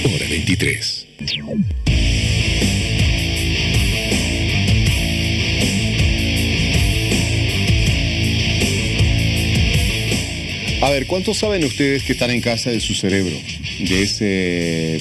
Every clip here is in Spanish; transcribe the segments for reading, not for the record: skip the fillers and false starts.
Hora 23. A ver, ¿cuántos saben ustedes que están en casa de su cerebro? De ese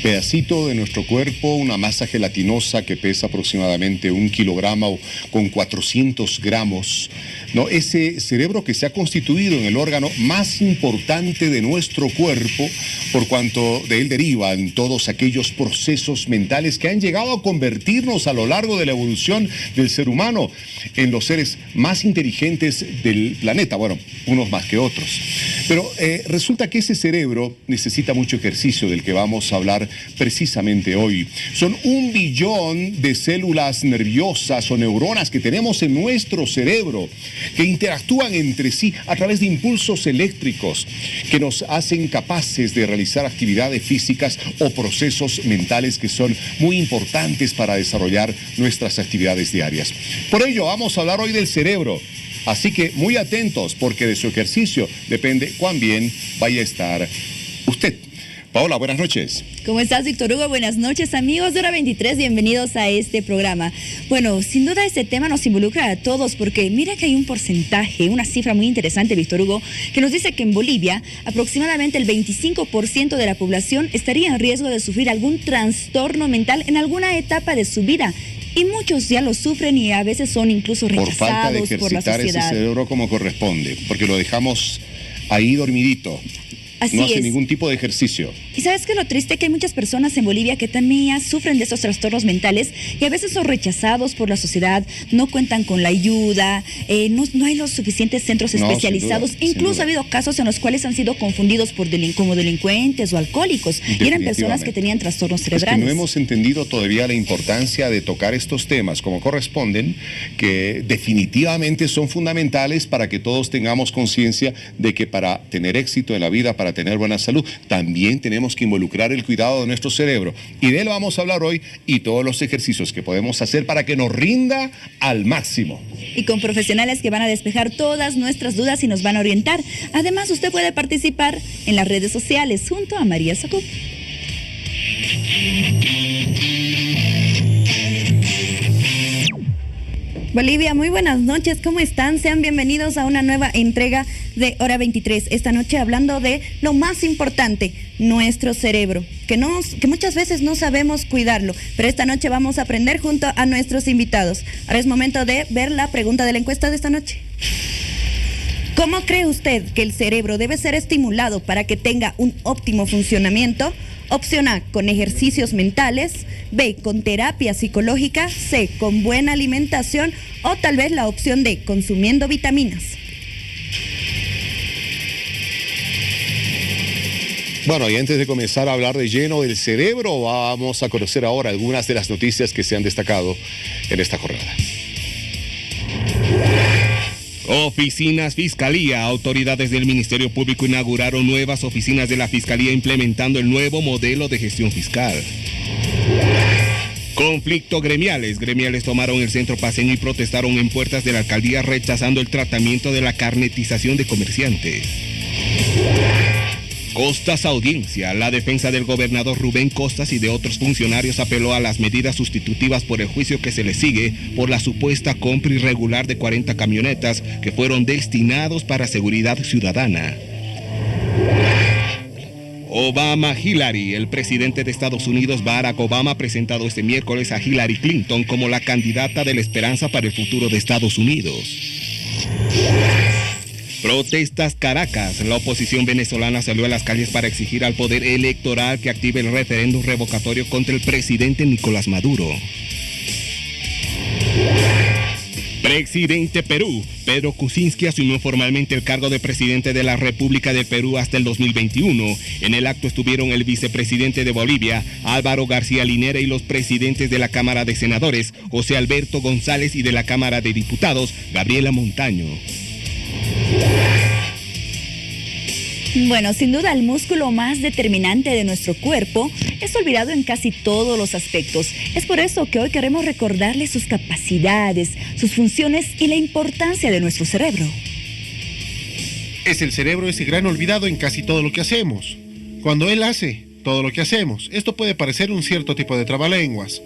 pedacito de nuestro cuerpo, una masa gelatinosa que pesa aproximadamente 1 kilogramo con 400 gramos, ¿no? Ese cerebro que se ha constituido en el órgano más importante de nuestro cuerpo, por cuanto de él derivan todos aquellos procesos mentales que han llegado a convertirnos a lo largo de la evolución del ser humano en los seres más inteligentes del planeta, bueno, unos más que otros. Pero resulta que ese cerebro necesita mucho ejercicio, del que vamos a hablar precisamente hoy. Son 1 billón de células nerviosas o neuronas que tenemos en nuestro cerebro, que interactúan entre sí a través de impulsos eléctricos que nos hacen capaces de realizar actividades físicas o procesos mentales que son muy importantes para desarrollar nuestras actividades diarias. Por ello, vamos a hablar hoy del cerebro. Así que muy atentos, porque de su ejercicio depende cuán bien vaya a estar usted. Paola, buenas noches. ¿Cómo estás, Víctor Hugo? Buenas noches, amigos de Hora 23, bienvenidos a este programa. Bueno, sin duda este tema nos involucra a todos, porque mira que hay un porcentaje, una cifra muy interesante, Víctor Hugo, que nos dice que en Bolivia aproximadamente el 25% de la población estaría en riesgo de sufrir algún trastorno mental en alguna etapa de su vida. Y muchos ya lo sufren y a veces son incluso rechazados por falta de por la ejercitar sociedad. ese cerebro como corresponde, porque lo dejamos ahí dormidito. Así no hace es. ningún tipo de ejercicio. Y sabes que lo triste, que hay muchas personas en Bolivia que también ya sufren de estos trastornos mentales y a veces son rechazados por la sociedad, no cuentan con la ayuda, no hay los suficientes centros especializados. Sin duda, Incluso ha habido casos en los cuales han sido confundidos por como delincuentes o alcohólicos y eran personas que tenían trastornos cerebrales. Es que no hemos entendido todavía la importancia de tocar estos temas como corresponden, que definitivamente son fundamentales para que todos tengamos conciencia de que para tener éxito en la vida, para tener buena salud, también tenemos que involucrar el cuidado de nuestro cerebro. Y de él vamos a hablar hoy y todos los ejercicios que podemos hacer para que nos rinda al máximo. Y con profesionales que van a despejar todas nuestras dudas y nos van a orientar. Además, usted puede participar en las redes sociales junto a María Sacup. Bolivia, muy buenas noches, ¿cómo están? Sean bienvenidos a una nueva entrega de Hora 23. Esta noche hablando de lo más importante, nuestro cerebro, que muchas veces no sabemos cuidarlo, pero esta noche vamos a aprender junto a nuestros invitados. Ahora es momento de ver la pregunta de la encuesta de esta noche. ¿Cómo cree usted que el cerebro debe ser estimulado para que tenga un óptimo funcionamiento? Opción A, con ejercicios mentales. B, con terapia psicológica. C, con buena alimentación. O tal vez la opción D, consumiendo vitaminas. Bueno, y antes de comenzar a hablar de lleno del cerebro, vamos a conocer ahora algunas de las noticias que se han destacado en esta jornada. Oficinas Fiscalía. Autoridades del Ministerio Público inauguraron nuevas oficinas de la Fiscalía implementando el nuevo modelo de gestión fiscal. Conflicto gremiales. Gremiales tomaron el centro paceño y protestaron en puertas de la alcaldía rechazando el tratamiento de la carnetización de comerciantes. Costas audiencia. La defensa del gobernador Rubén Costas y de otros funcionarios apeló a las medidas sustitutivas por el juicio que se le sigue por la supuesta compra irregular de 40 camionetas que fueron destinados para seguridad ciudadana. Obama-Hillary. El presidente de Estados Unidos, Barack Obama, ha presentado este miércoles a Hillary Clinton como la candidata de la esperanza para el futuro de Estados Unidos. Protestas Caracas. La oposición venezolana salió a las calles para exigir al poder electoral que active el referéndum revocatorio contra el presidente Nicolás Maduro. Presidente Perú. Pedro Kuczynski asumió formalmente el cargo de presidente de la República del Perú hasta el 2021. En el acto estuvieron el vicepresidente de Bolivia, Álvaro García Linera, y los presidentes de la Cámara de Senadores, José Alberto González, y de la Cámara de Diputados, Gabriela Montaño. Bueno, sin duda el músculo más determinante de nuestro cuerpo es olvidado en casi todos los aspectos. Es por eso que hoy queremos recordarle sus capacidades, sus funciones y la importancia de nuestro cerebro. Es el cerebro ese gran olvidado en casi todo lo que hacemos. Cuando él hace todo lo que hacemos, esto puede parecer un cierto tipo de trabalenguas,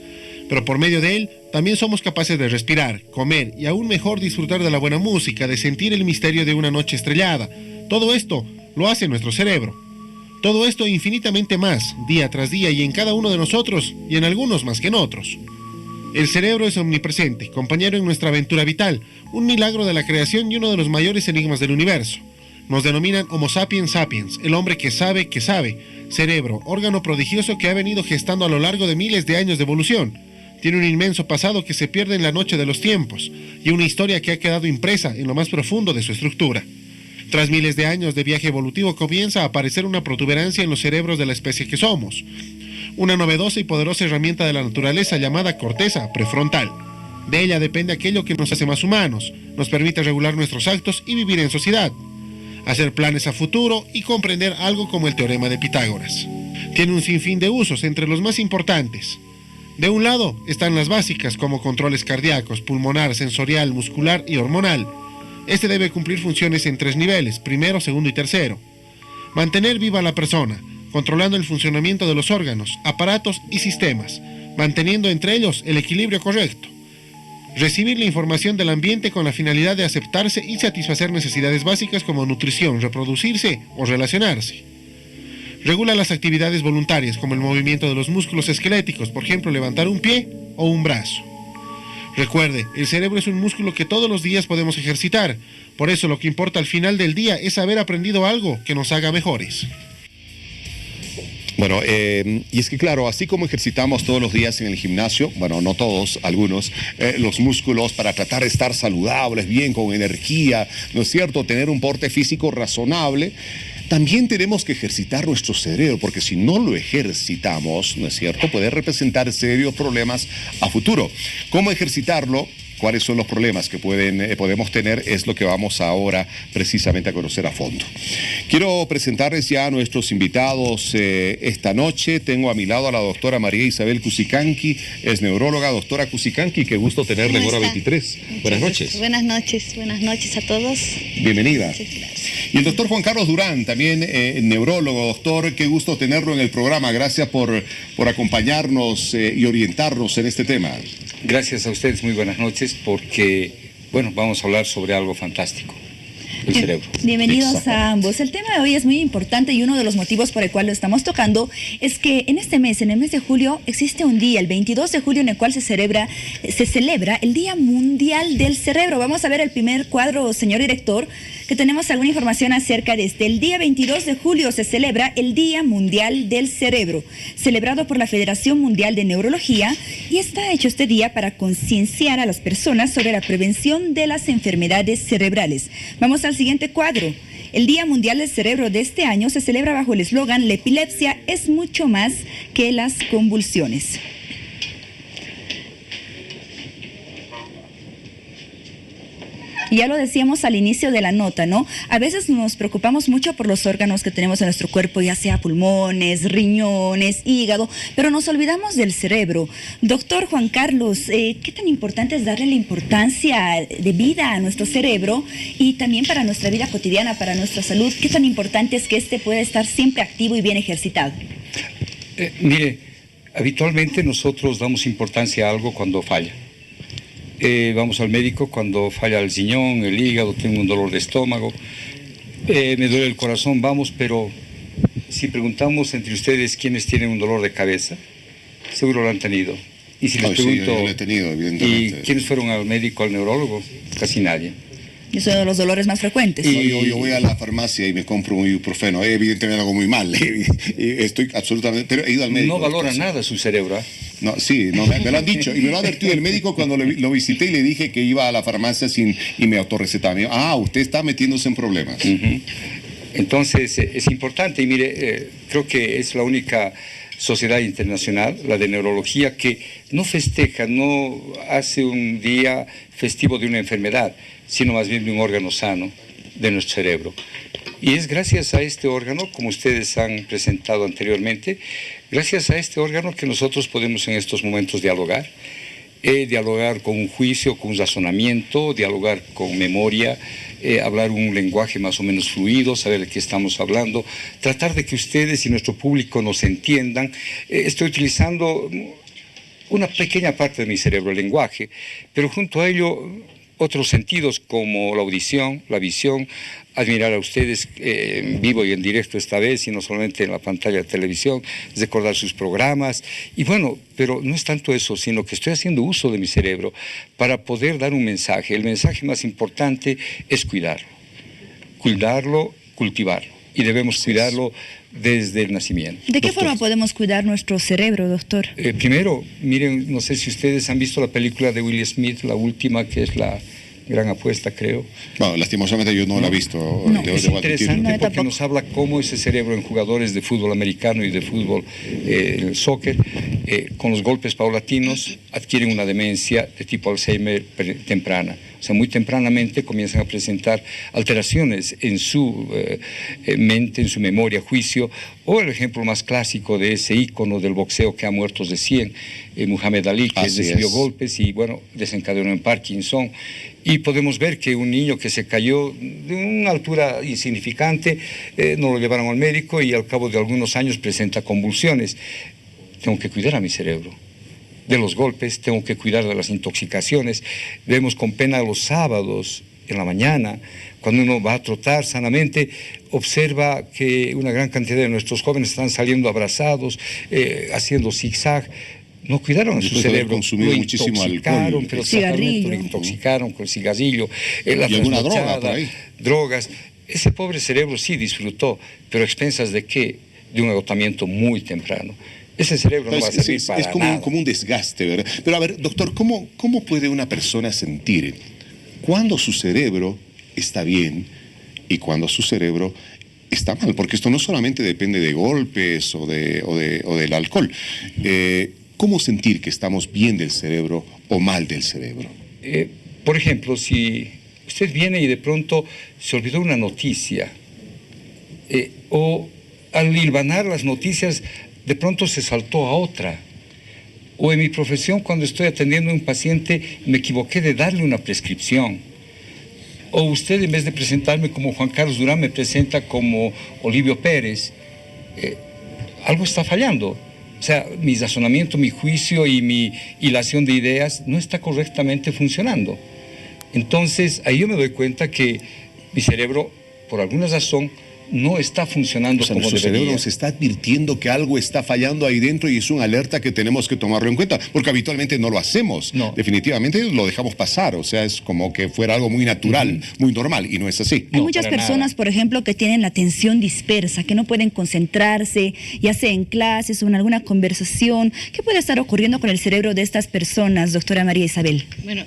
pero por medio de él también somos capaces de respirar, comer y aún mejor disfrutar de la buena música, de sentir el misterio de una noche estrellada. Todo esto lo hace nuestro cerebro. Todo esto infinitamente más, día tras día y en cada uno de nosotros, y en algunos más que en otros. El cerebro es omnipresente, compañero en nuestra aventura vital, un milagro de la creación y uno de los mayores enigmas del universo. Nos denominan Homo sapiens sapiens, el hombre que sabe, cerebro, órgano prodigioso que ha venido gestando a lo largo de miles de años de evolución. Tiene un inmenso pasado que se pierde en la noche de los tiempos, y una historia que ha quedado impresa en lo más profundo de su estructura. Tras miles de años de viaje evolutivo comienza a aparecer una protuberancia en los cerebros de la especie que somos. Una novedosa y poderosa herramienta de la naturaleza llamada corteza prefrontal. De ella depende aquello que nos hace más humanos, nos permite regular nuestros actos y vivir en sociedad. Hacer planes a futuro y comprender algo como el teorema de Pitágoras. Tiene un sinfín de usos, entre los más importantes. De un lado están las básicas como controles cardíacos, pulmonar, sensorial, muscular y hormonal. Este debe cumplir funciones en 3 niveles, primero, segundo y tercero. Mantener viva a la persona, controlando el funcionamiento de los órganos, aparatos y sistemas, manteniendo entre ellos el equilibrio correcto. Recibir la información del ambiente con la finalidad de aceptarse y satisfacer necesidades básicas como nutrición, reproducirse o relacionarse. Regula las actividades voluntarias como el movimiento de los músculos esqueléticos, por ejemplo, levantar un pie o un brazo. Recuerde, el cerebro es un músculo que todos los días podemos ejercitar. Por eso lo que importa al final del día es haber aprendido algo que nos haga mejores. Bueno, y es que claro, así como ejercitamos todos los días en el gimnasio, bueno, no todos, algunos, los músculos para tratar de estar saludables, bien, con energía, ¿no es cierto?, tener un porte físico razonable, también tenemos que ejercitar nuestro cerebro, porque si no lo ejercitamos, ¿no es cierto?, puede representar serios problemas a futuro. ¿Cómo ejercitarlo? ¿Cuáles son los problemas que podemos tener? Es lo que vamos ahora precisamente a conocer a fondo. Quiero presentarles ya a nuestros invitados esta noche. Tengo a mi lado a la doctora María Isabel Cusicanqui, es neuróloga. Doctora Cusicanqui, qué gusto tenerla en Hora 23. Buenas noches. Buenas noches a todos. Bienvenida. Muchas gracias. Y el doctor Juan Carlos Durán, también neurólogo. Doctor, qué gusto tenerlo en el programa. Gracias por acompañarnos y orientarnos en este tema. Gracias a ustedes, muy buenas noches, porque, bueno, vamos a hablar sobre algo fantástico, el cerebro. Bienvenidos a ambos. El tema de hoy es muy importante y uno de los motivos por el cual lo estamos tocando es que en este mes, en el mes de julio, existe un día, el 22 de julio, en el cual se celebra el Día Mundial del Cerebro. Vamos a ver el primer cuadro, señor director, que tenemos alguna información acerca de este. El día 22 de julio se celebra el Día Mundial del Cerebro, celebrado por la Federación Mundial de Neurología, y está hecho este día para concienciar a las personas sobre la prevención de las enfermedades cerebrales. Vamos al siguiente cuadro. El Día Mundial del Cerebro de este año se celebra bajo el eslogan: la epilepsia es mucho más que las convulsiones. Ya lo decíamos al inicio de la nota, ¿no? A veces nos preocupamos mucho por los órganos que tenemos en nuestro cuerpo, ya sea pulmones, riñones, hígado, pero nos olvidamos del cerebro. Doctor Juan Carlos, ¿qué tan importante es darle la importancia de vida a nuestro cerebro y también para nuestra vida cotidiana, para nuestra salud? ¿Qué tan importante es que este pueda estar siempre activo y bien ejercitado? Mire, habitualmente nosotros damos importancia a algo cuando falla. Vamos al médico cuando falla el riñón, el hígado, tengo un dolor de estómago, me duele el corazón, vamos, pero si preguntamos entre ustedes quiénes tienen un dolor de cabeza, seguro lo han tenido. Y si les pregunto, sí, yo lo he tenido, evidentemente. ¿y quiénes fueron al médico, al neurólogo? Casi nadie. Y eso de los dolores más frecuentes. No, yo voy a la farmacia y me compro un ibuprofeno. Evidentemente algo muy mal. Estoy absolutamente... Pero he ido al médico. No valora nada su cerebro. No, sí, no, me lo han dicho. Y me lo ha advertido el médico cuando lo visité y le dije que iba a la farmacia y me autorrecetaba. Me dijo, usted está metiéndose en problemas. Entonces, es importante. Y mire, creo que es la única sociedad internacional, la de neurología, que no festeja, no hace un día festivo de una enfermedad, sino más bien de un órgano sano de nuestro cerebro. Y es gracias a este órgano, como ustedes han presentado anteriormente, gracias a este órgano que nosotros podemos en estos momentos dialogar. Dialogar con un juicio, con un razonamiento, dialogar con memoria, hablar un lenguaje más o menos fluido, saber de qué estamos hablando, tratar de que ustedes y nuestro público nos entiendan. Estoy utilizando una pequeña parte de mi cerebro, el lenguaje, pero junto a ello otros sentidos como la audición, la visión, admirar a ustedes en vivo y en directo esta vez, y no solamente en la pantalla de televisión, recordar sus programas. Y bueno, pero no es tanto eso, sino que estoy haciendo uso de mi cerebro para poder dar un mensaje. El mensaje más importante es cuidarlo, cultivarlo. Y debemos cuidarlo desde el nacimiento. ¿De qué forma podemos cuidar nuestro cerebro, doctor? Primero, miren, no sé si ustedes han visto la película de Will Smith, la última, que es La Gran Apuesta, creo. Bueno, lastimosamente yo no la he visto. No, es interesante porque nos habla cómo ese cerebro en jugadores de fútbol americano y de fútbol, el soccer, con los golpes paulatinos, adquieren una demencia de tipo Alzheimer temprana. O sea, muy tempranamente comienzan a presentar alteraciones en su mente, en su memoria, juicio. O el ejemplo más clásico de ese ícono del boxeo que ha muerto de 100, Muhammad Ali, que recibió golpes y, bueno, desencadenó en Parkinson. Y podemos ver que un niño que se cayó de una altura insignificante, no lo llevaron al médico y al cabo de algunos años presenta convulsiones. Tengo que cuidar a mi cerebro de los golpes, tengo que cuidar de las intoxicaciones. Vemos con pena los sábados en la mañana, cuando uno va a trotar sanamente, observa que una gran cantidad de nuestros jóvenes están saliendo abrazados, haciendo zigzag. No cuidaron su cerebro, lo muchísimo alcohol, pero cigarrillo. Lo intoxicaron con cigarrillo, y alguna droga por ahí. Drogas. Ese pobre cerebro sí disfrutó, pero a expensas de qué? De un agotamiento muy temprano. Ese cerebro no va a servir para nada. Es como un desgaste, ¿verdad? Pero a ver, doctor, ¿cómo puede una persona sentir cuando su cerebro está bien y cuando su cerebro está mal? Porque esto no solamente depende de golpes o del alcohol. ¿Cómo sentir que estamos bien del cerebro o mal del cerebro? Por ejemplo, si usted viene y de pronto se olvidó una noticia, o al hilvanar las noticias de pronto se saltó a otra, o en mi profesión cuando estoy atendiendo a un paciente me equivoqué de darle una prescripción, o usted en vez de presentarme como Juan Carlos Durán me presenta como Olivio Pérez, algo está fallando. O sea, mi razonamiento, mi juicio y mi hilación de ideas no está correctamente funcionando. Entonces, ahí yo me doy cuenta que mi cerebro, por alguna razón, no está funcionando como nuestro debería. cerebro nos está advirtiendo que algo está fallando ahí dentro y es una alerta que tenemos que tomarlo en cuenta, porque habitualmente no lo hacemos. No. Definitivamente lo dejamos pasar, o sea, es como que fuera algo muy natural, muy normal, y no es así. Hay muchas personas, por ejemplo, que tienen la atención dispersa, que no pueden concentrarse, ya sea en clases o en alguna conversación. ¿Qué puede estar ocurriendo con el cerebro de estas personas, doctora María Isabel? Bueno,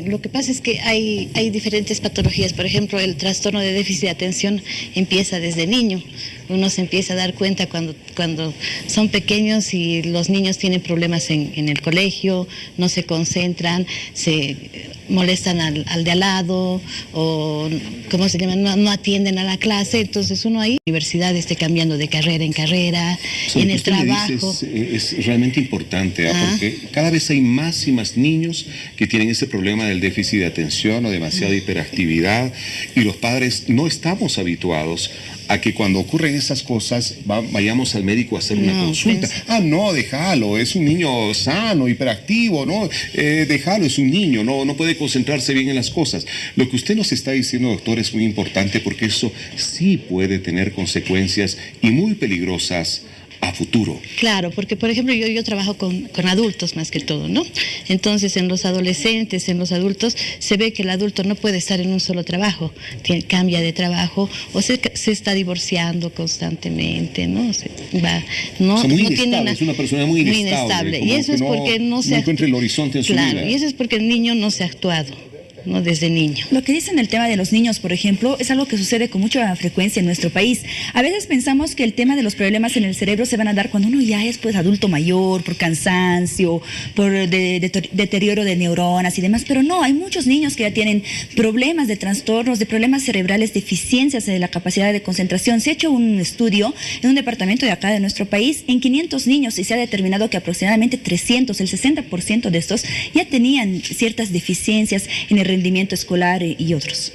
lo que pasa es que hay diferentes patologías. Por ejemplo, el trastorno de déficit de atención empieza desde niño. Uno se empieza a dar cuenta cuando son pequeños y los niños tienen problemas en el colegio, no se concentran, se molestan al de al lado, o ¿cómo se llama? No atienden a la clase. Entonces uno ahí, la universidad esté cambiando de carrera en carrera, Sí, en el usted me trabajo. dice es realmente importante, porque cada vez hay más y más niños que tienen ese problema del déficit de atención o demasiada hiperactividad, y los padres no estamos habituados a que cuando ocurren esas cosas vayamos al médico a hacer una consulta. No, déjalo, es un niño sano, hiperactivo, no, déjalo, es un niño, no puede concentrarse bien en las cosas. Lo que usted nos está diciendo, doctor, es muy importante, porque eso sí puede tener consecuencias y muy peligrosas a futuro. Claro, porque por ejemplo yo trabajo con adultos más que todo, ¿no? Entonces en los adolescentes, en los adultos, se ve que el adulto no puede estar en un solo trabajo, cambia de trabajo o se está divorciando constantemente, ¿no? No tiene es una persona muy inestable. Y eso es porque no encuentra el horizonte en su vida. Claro, y eso es porque el niño no se ha actuado, ¿no? Desde niño. Lo que dicen el tema de los niños, por ejemplo, es algo que sucede con mucha frecuencia en nuestro país. A veces pensamos que el tema de los problemas en el cerebro se van a dar cuando uno ya es pues adulto mayor, por cansancio, por deterioro de neuronas y demás, pero no, hay muchos niños que ya tienen problemas de trastornos, de problemas cerebrales, deficiencias de la capacidad de concentración. Se ha hecho un estudio en un departamento de acá de nuestro país en 500 niños y se ha determinado que aproximadamente 300, el 60% de estos ya tenían ciertas deficiencias en el rendimiento escolar y otros.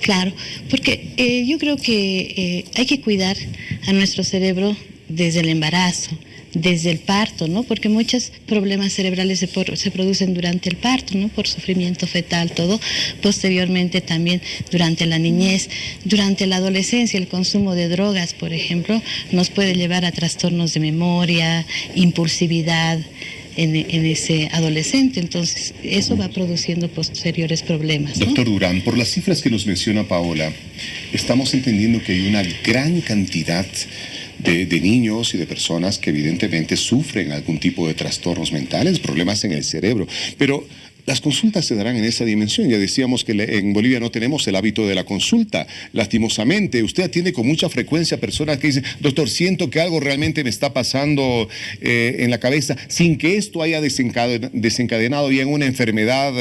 Claro, porque yo creo que hay que cuidar a nuestro cerebro desde el embarazo, desde el parto, ¿no? Porque muchos problemas cerebrales se producen durante el parto, ¿no? Por sufrimiento fetal, todo. Posteriormente también durante la niñez, durante la adolescencia, el consumo de drogas, por ejemplo, nos puede llevar a trastornos de memoria, impulsividad, en ese adolescente. Entonces, eso va produciendo posteriores problemas, ¿no? Doctor Durán, por las cifras que nos menciona Paola, estamos entendiendo que hay una gran cantidad de niños y de personas que evidentemente sufren algún tipo de trastornos mentales, problemas en el cerebro, pero las consultas se darán en esa dimensión. Ya decíamos que en Bolivia no tenemos el hábito de la consulta. Lastimosamente, usted atiende con mucha frecuencia personas que dicen, doctor, siento que algo realmente me está pasando en la cabeza, sin que esto haya desencadenado ya en una enfermedad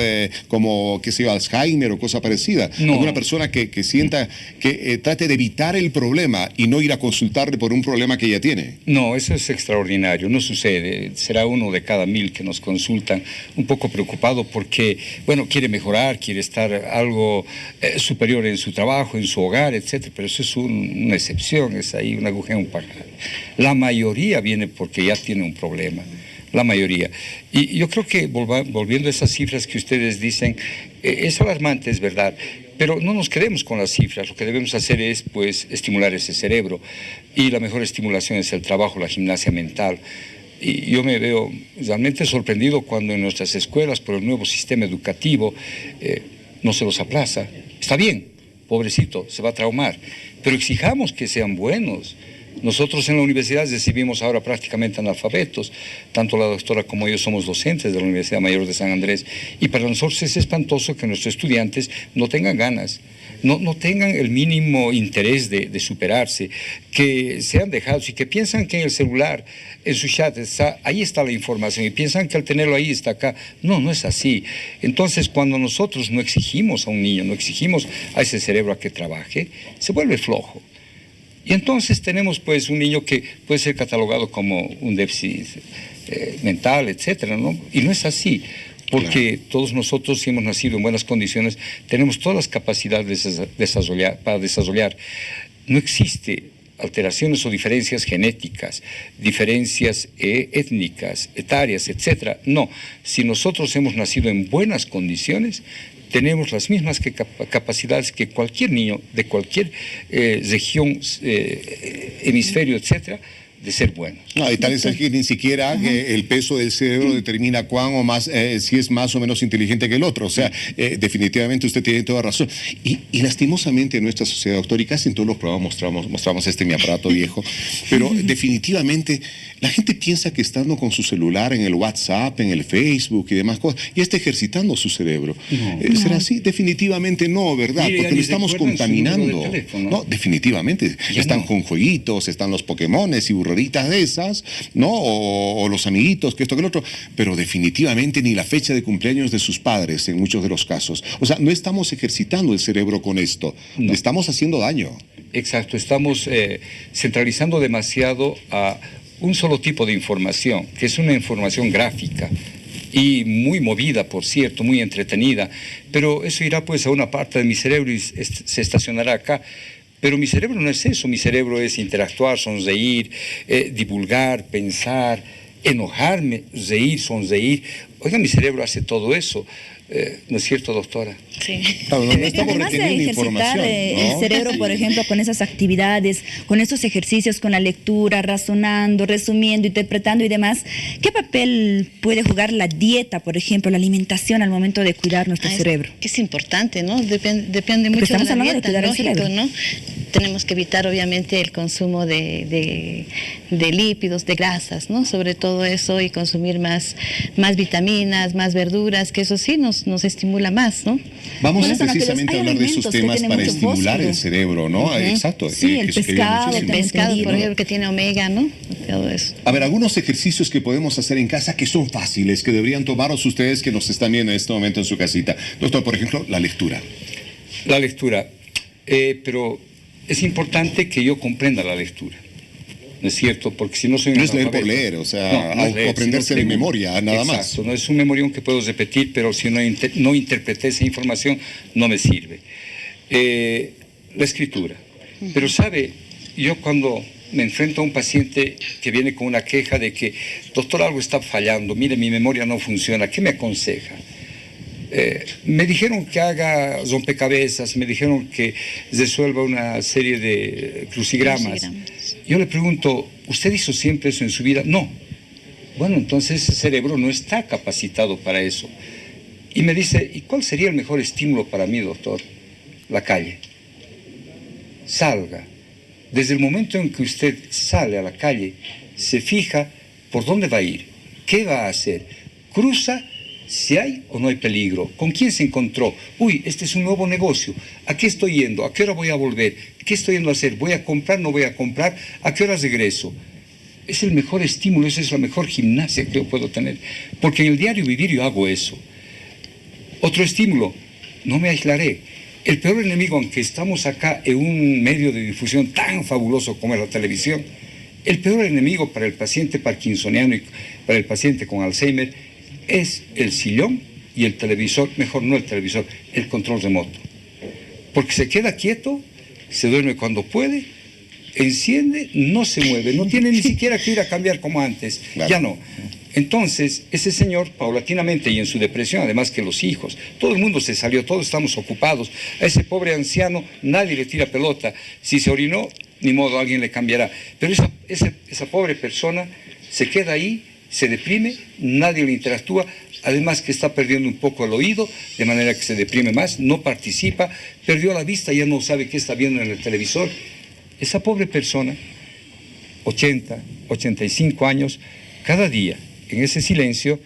como, qué sé yo, Alzheimer o cosa parecida. No. Alguna persona que sienta, que trate de evitar el problema y no ir a consultarle por un problema que ya tiene. No, eso es extraordinario, no sucede. Será 1 de cada 1000 que nos consultan, un poco preocupado porque, bueno, quiere mejorar, quiere estar algo superior en su trabajo, en su hogar, etcétera, pero eso es una excepción, es ahí una aguja en un pajar. La mayoría viene porque ya tiene un problema, la mayoría. Y yo creo que, volviendo a esas cifras que ustedes dicen, es alarmante, es verdad, pero no nos quedemos con las cifras, lo que debemos hacer es, pues, estimular ese cerebro, y la mejor estimulación es el trabajo, la gimnasia mental. Y yo me veo realmente sorprendido cuando en nuestras escuelas, por el nuevo sistema educativo, no se los aplaza. Está bien, pobrecito, se va a traumar, pero exijamos que sean buenos. Nosotros en la universidad recibimos ahora prácticamente analfabetos, tanto la doctora como yo somos docentes de la Universidad Mayor de San Andrés, y para nosotros es espantoso que nuestros estudiantes no tengan ganas, no tengan el mínimo interés de superarse, que sean dejados y que piensan que en el celular, en su chat, ahí está la información y piensan que al tenerlo ahí está acá. No, no es así. Entonces, cuando nosotros no exigimos a un niño, no exigimos a ese cerebro a que trabaje, se vuelve flojo. Y entonces tenemos pues un niño que puede ser catalogado como un déficit mental, etcétera, ¿no? Y no es así. Porque todos nosotros, si hemos nacido en buenas condiciones, tenemos todas las capacidades para desarrollar. No existe alteraciones o diferencias genéticas, diferencias étnicas, etarias, etcétera. No, si nosotros hemos nacido en buenas condiciones, tenemos las mismas capacidades que cualquier niño de cualquier región, hemisferio, etcétera, de ser buenos. No, y tal es que ni siquiera el peso del cerebro determina cuán o más, si es más o menos inteligente que el otro. O sea, definitivamente usted tiene toda razón. Y lastimosamente en nuestra sociedad, doctor, y casi en todos los programas mostramos mi aparato viejo, pero definitivamente la gente piensa que estando con su celular en el WhatsApp, en el Facebook y demás cosas, ya está ejercitando su cerebro. ¿Será así? Definitivamente no, ¿verdad? Mire, porque lo estamos contaminando. No, definitivamente. Ya están con jueguitos, están los Pokémones y burreritas de esas, ¿no? O los amiguitos, que esto, que lo otro. Pero definitivamente ni la fecha de cumpleaños de sus padres en muchos de los casos. O sea, no estamos ejercitando el cerebro con esto. Le estamos haciendo daño. Exacto, estamos centralizando demasiado a un solo tipo de información, que es una información gráfica y muy movida, por cierto, muy entretenida, pero eso irá pues a una parte de mi cerebro y se estacionará acá. Pero mi cerebro no es eso, mi cerebro es interactuar, sonreír, divulgar, pensar, enojarme, reír, sonreír. Oiga, mi cerebro hace todo eso. ¿No es cierto, doctora? Sí. Claro, no estamos Además de reteniendo ejercitar información, ¿no? el cerebro, por ejemplo, con esas actividades, con esos ejercicios, con la lectura, razonando, resumiendo, interpretando y demás, ¿qué papel puede jugar la dieta, por ejemplo, la alimentación al momento de cuidar nuestro cerebro? Es importante, ¿no? Depende mucho estamos de la hablando de dieta, cuidar el lógico, cerebro. ¿no? Tenemos que evitar, obviamente, el consumo de lípidos, de grasas, ¿no? Sobre todo eso, y consumir más vitaminas, más verduras, que eso sí nos estimula más, ¿no? Vamos Bueno, precisamente a hay hablar de esos alimentos que temas tienen para mucho estimular fósforo. el cerebro, ¿no? Exacto. Sí, el eso quería pescado, muchísimo. El pescado, por entendido. ejemplo, que tiene omega, ¿no? Todo eso. A ver, algunos ejercicios que podemos hacer en casa que son fáciles, que deberían tomaros ustedes que nos están viendo en este momento en su casita. Doctor, por ejemplo, la lectura. La lectura. Pero es importante que yo comprenda la lectura. ¿No es cierto? Porque si no soy un No es leer por analfabeto. leer, o sea, No es leer, aprenderse sino de que- memoria, nada más. Exacto, no es un memorión que puedo repetir, pero si no interpreté esa información, no me sirve. La escritura. Pero sabe, yo cuando me enfrento a un paciente que viene con una queja de que, doctor, algo está fallando, mire, mi memoria no funciona, ¿qué me aconseja? Me dijeron que haga rompecabezas, me dijeron que resuelva una serie de crucigramas. Yo le pregunto, ¿usted hizo siempre eso en su vida? No. Bueno, entonces ese cerebro no está capacitado para eso. Y me dice, ¿y cuál sería el mejor estímulo para mí, doctor? La calle. Salga. Desde el momento en que usted sale a la calle, se fija por dónde va a ir, qué va a hacer, cruza si hay o no hay peligro, con quién se encontró. Uy, este es un nuevo negocio, ¿a qué estoy yendo? ¿A qué hora voy a volver? ¿Qué estoy yendo a hacer? ¿Voy a comprar? ¿No voy a comprar? ¿A qué horas regreso? Es el mejor estímulo, esa es la mejor gimnasia que yo puedo tener, porque en el diario vivir yo hago eso. Otro estímulo, no me aislaré. El peor enemigo, aunque estamos acá en un medio de difusión tan fabuloso como es la televisión, el peor enemigo para el paciente parkinsoniano y para el paciente con Alzheimer es el sillón y el televisor, mejor no el televisor, el control remoto. Porque se queda quieto, se duerme cuando puede, enciende, no se mueve, no tiene ni siquiera que ir a cambiar como antes, Claro. ya no. Entonces, ese señor, paulatinamente y en su depresión, además que los hijos, todo el mundo se salió, todos estamos ocupados. A ese pobre anciano nadie le tira pelota. Si se orinó, ni modo, alguien le cambiará. Pero esa pobre persona se queda ahí, se deprime, nadie le interactúa, además que está perdiendo un poco el oído, de manera que se deprime más, no participa, perdió la vista, ya no sabe qué está viendo en el televisor. Esa pobre persona, 80, 85 años, cada día, en ese silencio,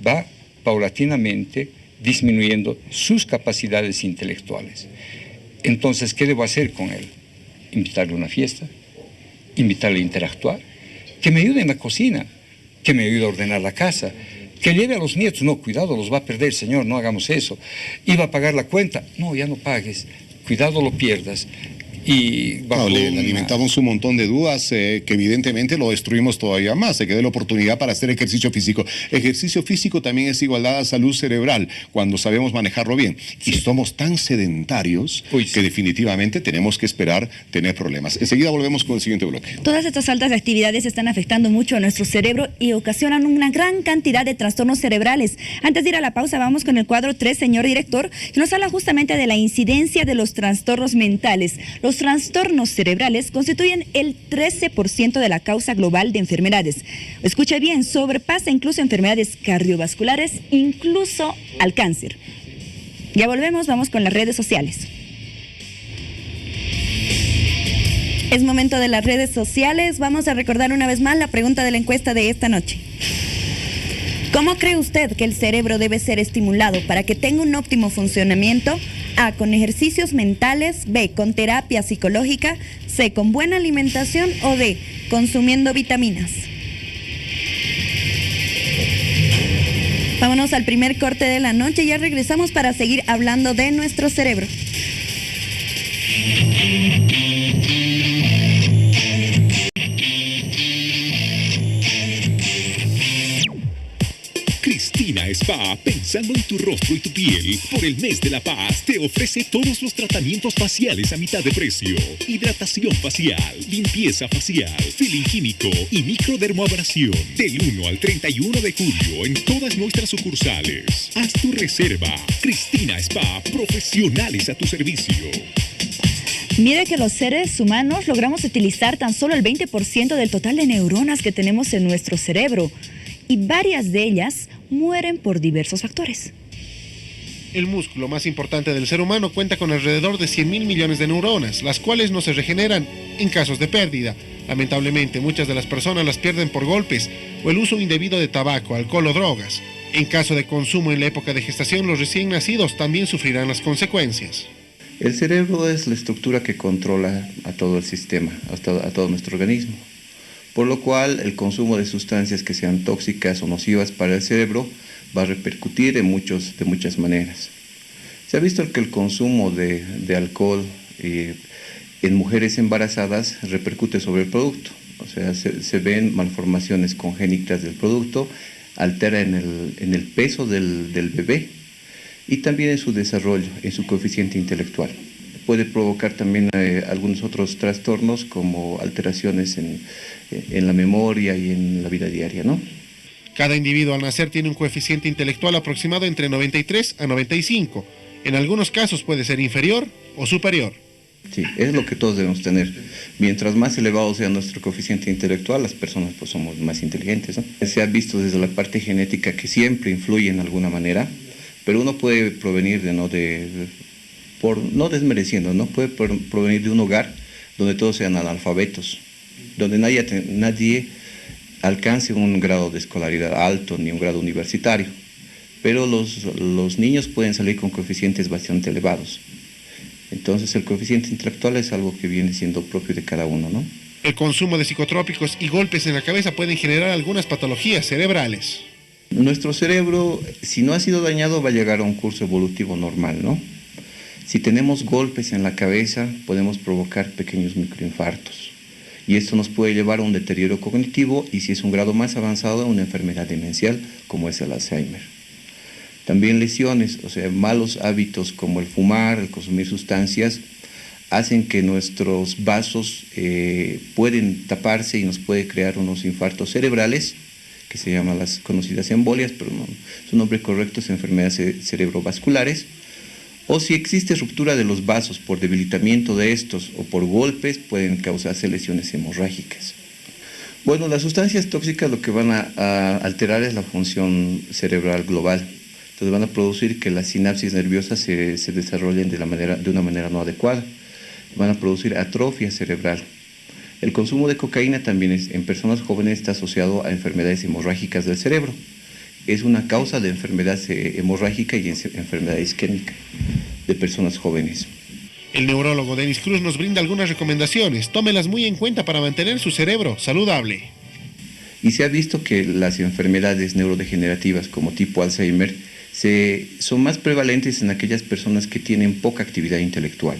va paulatinamente disminuyendo sus capacidades intelectuales. Entonces, ¿qué debo hacer con él? Invitarle a una fiesta, invitarle a interactuar, que me ayude en la cocina, que me ayude a ordenar la casa, que lleve a los nietos. No, cuidado, los va a perder, señor, no hagamos eso. Iba a pagar la cuenta. No, ya no pagues, cuidado lo pierdas. Y No, le alimentamos un montón de dudas que evidentemente lo destruimos todavía más. Se queda la oportunidad para hacer ejercicio físico. Ejercicio físico también es igualdad a salud cerebral, cuando sabemos manejarlo bien. Y somos tan sedentarios que definitivamente tenemos que esperar tener problemas. Enseguida volvemos con el siguiente bloque. Todas estas altas actividades están afectando mucho a nuestro cerebro y ocasionan una gran cantidad de trastornos cerebrales. Antes de ir a la pausa, vamos con el cuadro 3, señor director, que nos habla justamente de la incidencia de los trastornos mentales. Los trastornos cerebrales constituyen el 13% de la causa global de enfermedades. Escucha bien, sobrepasa incluso enfermedades cardiovasculares, incluso al cáncer. Ya volvemos, vamos con las redes sociales. Es momento de las redes sociales. Vamos a recordar una vez más la pregunta de la encuesta de esta noche. ¿Cómo cree usted que el cerebro debe ser estimulado para que tenga un óptimo funcionamiento? A, con ejercicios mentales. B, con terapia psicológica. C, con buena alimentación. O D, consumiendo vitaminas. Vámonos al primer corte de la noche. Ya regresamos para seguir hablando de nuestro cerebro. Cristina Cristina Spa, pensando en tu rostro y tu piel, por el mes de la paz, te ofrece todos los tratamientos faciales a mitad de precio. Hidratación facial, limpieza facial, peeling químico y microdermoabrasión. Del 1 al 31 de julio en todas nuestras sucursales. Haz tu reserva. Cristina Spa, profesionales a tu servicio. Mire que los seres humanos logramos utilizar tan solo el 20% del total de neuronas que tenemos en nuestro cerebro y varias de ellas mueren por diversos factores. El músculo más importante del ser humano cuenta con alrededor de 100.000 millones de neuronas, las cuales no se regeneran en casos de pérdida. Lamentablemente, muchas de las personas las pierden por golpes o el uso indebido de tabaco, alcohol o drogas. En caso de consumo en la época de gestación, los recién nacidos también sufrirán las consecuencias. El cerebro es la estructura que controla a todo el sistema, a todo nuestro organismo, por lo cual el consumo de sustancias que sean tóxicas o nocivas para el cerebro va a repercutir de muchas maneras. Se ha visto que el consumo de alcohol en mujeres embarazadas repercute sobre el producto, o sea, se ven malformaciones congénitas del producto, altera en el peso del bebé, y también en su desarrollo, en su coeficiente intelectual. Puede provocar también algunos otros trastornos como alteraciones en la memoria y en la vida diaria, ¿no? Cada individuo al nacer tiene un coeficiente intelectual aproximado entre 93 a 95. En algunos casos puede ser inferior o superior. Sí, es lo que todos debemos tener. Mientras más elevado sea nuestro coeficiente intelectual, las personas pues somos más inteligentes, ¿no? Se ha visto desde la parte genética que siempre influye en alguna manera, pero uno puede provenir no desmereciendo, ¿no? Puede provenir de un hogar donde todos sean analfabetos, donde nadie alcance un grado de escolaridad alto ni un grado universitario, pero los niños pueden salir con coeficientes bastante elevados. Entonces el coeficiente intelectual es algo que viene siendo propio de cada uno, ¿no? El consumo de psicotrópicos y golpes en la cabeza pueden generar algunas patologías cerebrales. Nuestro cerebro, si no ha sido dañado, va a llegar a un curso evolutivo normal, ¿no? Si tenemos golpes en la cabeza, podemos provocar pequeños microinfartos. Y esto nos puede llevar a un deterioro cognitivo y, si es un grado más avanzado, a una enfermedad demencial como es el Alzheimer. También lesiones, o sea, malos hábitos como el fumar, el consumir sustancias, hacen que nuestros vasos pueden taparse y nos puede crear unos infartos cerebrales, que se llaman las conocidas embolias, pero no, su nombre correcto es enfermedades cerebrovasculares. O si existe ruptura de los vasos por debilitamiento de estos o por golpes, pueden causarse lesiones hemorrágicas. Bueno, las sustancias tóxicas lo que van a alterar es la función cerebral global. Entonces van a producir que las sinapsis nerviosas se desarrollen de una manera no adecuada. Van a producir atrofia cerebral. El consumo de cocaína también en personas jóvenes está asociado a enfermedades hemorrágicas del cerebro. Es una causa de enfermedad hemorrágica y enfermedad isquémica de personas jóvenes. El neurólogo Denis Cruz nos brinda algunas recomendaciones. Tómelas muy en cuenta para mantener su cerebro saludable. Y se ha visto que las enfermedades neurodegenerativas como tipo Alzheimer son más prevalentes en aquellas personas que tienen poca actividad intelectual.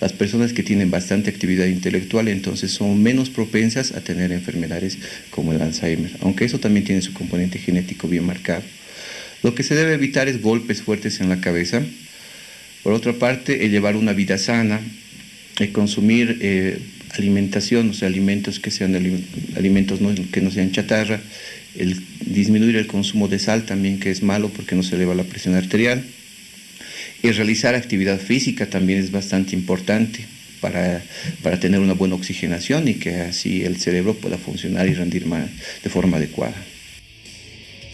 Las personas que tienen bastante actividad intelectual entonces son menos propensas a tener enfermedades como el Alzheimer, aunque eso también tiene su componente genético bien marcado. Lo que se debe evitar es golpes fuertes en la cabeza. Por otra parte, llevar una vida sana, consumir alimentación, o sea, alimentos que sean alimentos que no sean chatarra, disminuir el consumo de sal también, que es malo porque no se eleva la presión arterial. Y realizar actividad física también es bastante importante para tener una buena oxigenación y que así el cerebro pueda funcionar y rendir de forma adecuada.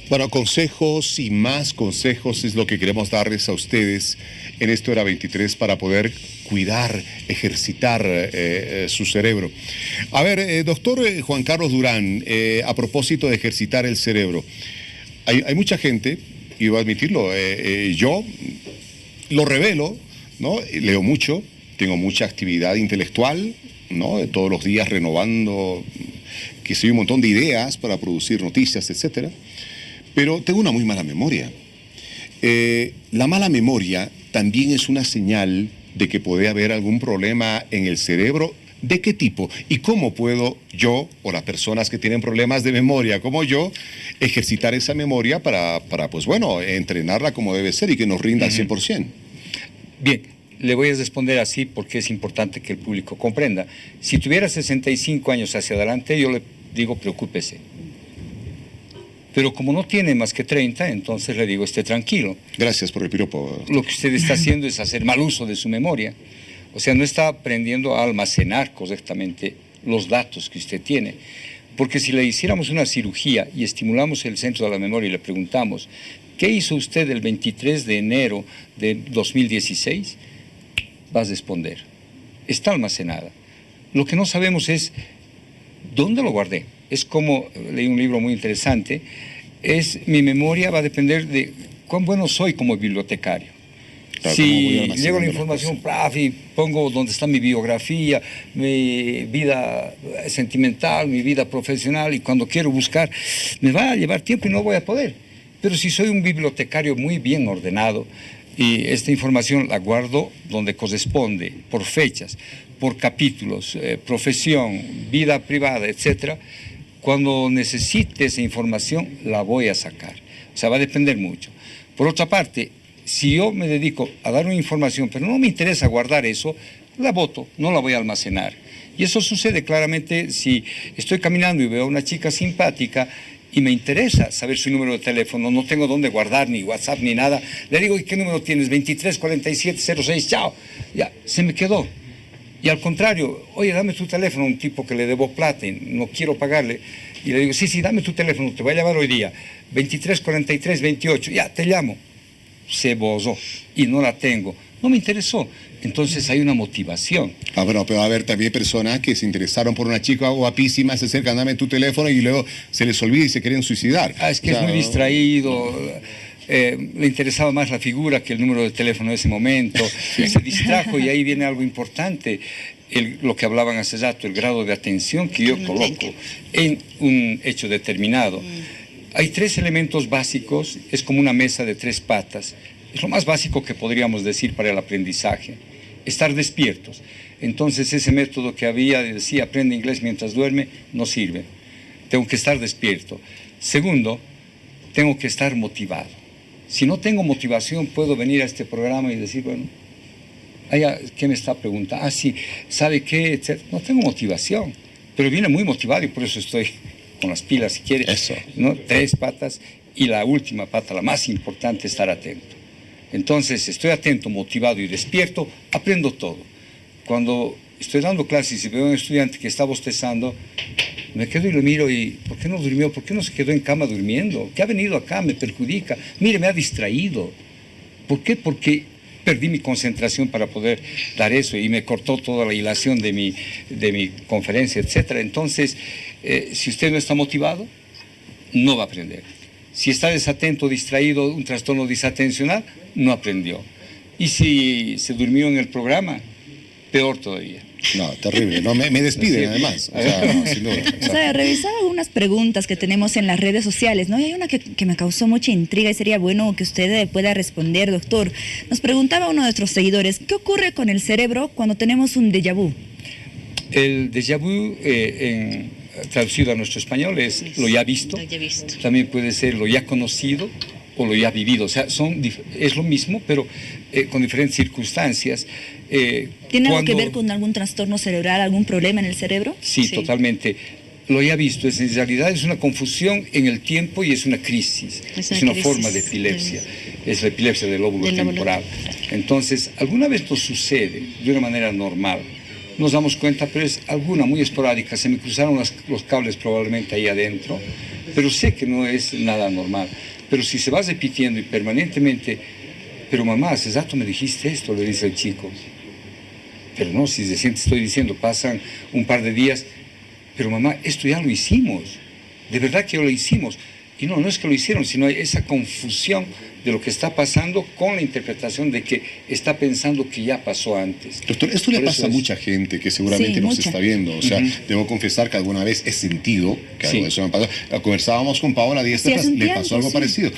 Bueno, consejos y más consejos es lo que queremos darles a ustedes en esta hora 23 para poder cuidar, ejercitar su cerebro. A ver, doctor Juan Carlos Durán, a propósito de ejercitar el cerebro, hay mucha gente, y voy a admitirlo, yo lo revelo, ¿no? Leo mucho, tengo mucha actividad intelectual, ¿no? Todos los días renovando, que sé, un montón de ideas para producir noticias, etcétera. Pero tengo una muy mala memoria. La mala memoria también es una señal de que puede haber algún problema en el cerebro, ¿De qué tipo? ¿Y cómo puedo yo, o las personas que tienen problemas de memoria como yo, ejercitar esa memoria para pues bueno, entrenarla como debe ser y que nos rinda al 100%? Bien, le voy a responder así porque es importante que el público comprenda. Si tuviera 65 años hacia adelante, yo le digo, preocúpese. Pero como no tiene más que 30, entonces le digo, esté tranquilo. Gracias por el piropo. Lo que usted está haciendo es hacer mal uso de su memoria. O sea, no está aprendiendo a almacenar correctamente los datos que usted tiene. Porque si le hiciéramos una cirugía y estimulamos el centro de la memoria y le preguntamos, ¿qué hizo usted el 23 de enero de 2016? Va a responder, está almacenada. Lo que no sabemos es dónde lo guardé. Es como, leí un libro muy interesante, mi memoria va a depender de cuán bueno soy como bibliotecario. Claro, si llego a la información, y pongo donde está mi biografía, mi vida sentimental, mi vida profesional, y cuando quiero buscar, me va a llevar tiempo y no voy a poder. Pero si soy un bibliotecario muy bien ordenado, y esta información la guardo donde corresponde, por fechas, por capítulos, profesión, vida privada, etcétera, cuando necesite esa información la voy a sacar. O sea, va a depender mucho. Por otra parte, si yo me dedico a dar una información, pero no me interesa guardar eso, la boto, no la voy a almacenar. Y eso sucede claramente si estoy caminando y veo a una chica simpática y me interesa saber su número de teléfono, no tengo dónde guardar ni WhatsApp ni nada, le digo, ¿y qué número tienes? 234706, chao, ya, se me quedó. Y al contrario, oye, dame tu teléfono, un tipo que le debo plata y no quiero pagarle, y le digo, sí, dame tu teléfono, te voy a llamar hoy día, 234328, ya, te llamo. Se bozó y no la tengo, no me interesó. Entonces hay una motivación. Bueno, pero va a haber también personas que se interesaron por una chica guapísima, se acercan, dame tu teléfono y luego se les olvida y se quieren suicidar. Es que es muy distraído, le interesaba más la figura que el número de teléfono en ese momento, se distrajo y ahí viene algo importante, lo que hablaban hace rato, el grado de atención que yo coloco en un hecho determinado. Hay 3 elementos básicos, es como una mesa de 3 patas. Es lo más básico que podríamos decir para el aprendizaje. Estar despiertos. Entonces ese método que había de decir aprende inglés mientras duerme, no sirve. Tengo que estar despierto. Segundo, tengo que estar motivado. Si no tengo motivación, puedo venir a este programa y decir, bueno, ¿qué me está preguntando? Sí, ¿sabe qué? Etcétera. No tengo motivación, pero viene muy motivado y por eso estoy con las pilas, si quiere. Eso. ¿No? 3 patas y la última pata, la más importante, estar atento. Entonces, estoy atento, motivado y despierto, aprendo todo. Cuando estoy dando clases y veo a un estudiante que está bostezando, me quedo y lo miro y ¿por qué no durmió? ¿Por qué no se quedó en cama durmiendo? ¿Qué ha venido acá? Me perjudica. Mire, me ha distraído. ¿Por qué? Porque perdí mi concentración para poder dar eso y me cortó toda la hilación de mi conferencia, etcétera. Entonces, si usted no está motivado, no va a aprender. Si está desatento, distraído, un trastorno disatencional, no aprendió. Y si se durmió en el programa, peor todavía. No, terrible. No, me despiden, además. O sea, no, sin duda. O sea, revisaba algunas preguntas que tenemos en las redes sociales, ¿no? Y hay una que me causó mucha intriga y sería bueno que usted pueda responder, doctor. Nos preguntaba uno de nuestros seguidores, ¿qué ocurre con el cerebro cuando tenemos un déjà vu? El déjà vu, traducido a nuestro español, es lo ya visto. También puede ser lo ya conocido o lo ya vivido. O sea, es lo mismo, pero con diferentes circunstancias. ¿Tiene algo que ver con algún trastorno cerebral, algún problema en el cerebro? Sí, totalmente. Lo ya visto, en realidad es una confusión en el tiempo y es una crisis. Es una forma de epilepsia. Es la epilepsia del lóbulo temporal. Entonces, alguna vez nos sucede de una manera normal. Nos damos cuenta, pero es alguna muy esporádica. Se me cruzaron los cables probablemente ahí adentro, pero sé que no es nada normal. Pero si se va repitiendo y permanentemente, pero mamá, hace rato me dijiste esto, le dice el chico. Pero no, si recién te estoy diciendo, pasan un par de días, pero mamá, esto ya lo hicimos. De verdad que lo hicimos. Y no es que lo hicieron, sino hay esa confusión de lo que está pasando con la interpretación de que está pensando que ya pasó antes. Doctor, esto le pasa a mucha gente que seguramente nos está viendo. O sea, debo confesar que alguna vez he sentido que algo de eso me pasó. Conversábamos con Paola Díaz, le pasó algo parecido.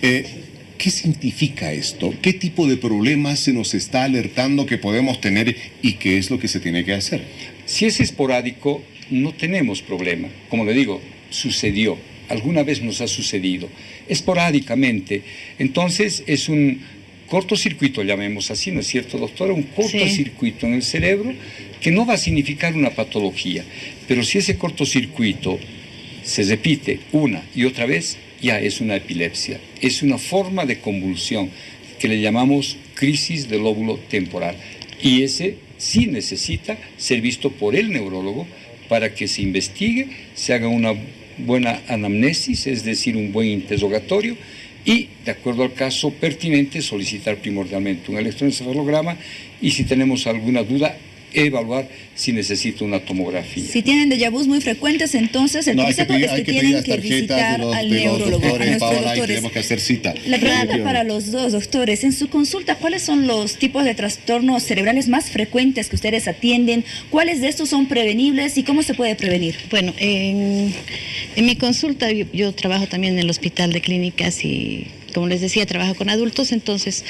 ¿Qué significa esto? ¿Qué tipo de problemas se nos está alertando que podemos tener y qué es lo que se tiene que hacer? Si es esporádico, no tenemos problema. Como le digo, sucedió. Alguna vez nos ha sucedido. Esporádicamente. Entonces es un cortocircuito, llamemos así, ¿no es cierto, doctora? Un cortocircuito en el cerebro que no va a significar una patología. Pero si ese cortocircuito se repite una y otra vez, ya es una epilepsia. Es una forma de convulsión que le llamamos crisis del lóbulo temporal. Y ese sí necesita ser visto por el neurólogo para que se investigue, se haga una buena anamnesis, es decir, un buen interrogatorio, y, de acuerdo al caso pertinente, solicitar primordialmente un electroencefalograma y, si tenemos alguna duda, evaluar si necesita una tomografía. Si tienen déjà vus muy frecuentes, entonces el consejo es que tienen que visitar al neurólogo, a nuestros doctores. Tenemos que hacer cita. La pregunta para los dos doctores, en su consulta, ¿cuáles son los tipos de trastornos cerebrales más frecuentes que ustedes atienden? ¿Cuáles de estos son prevenibles y cómo se puede prevenir? Bueno, en mi consulta yo trabajo también en el hospital de clínicas y, como les decía, trabajo con adultos, entonces,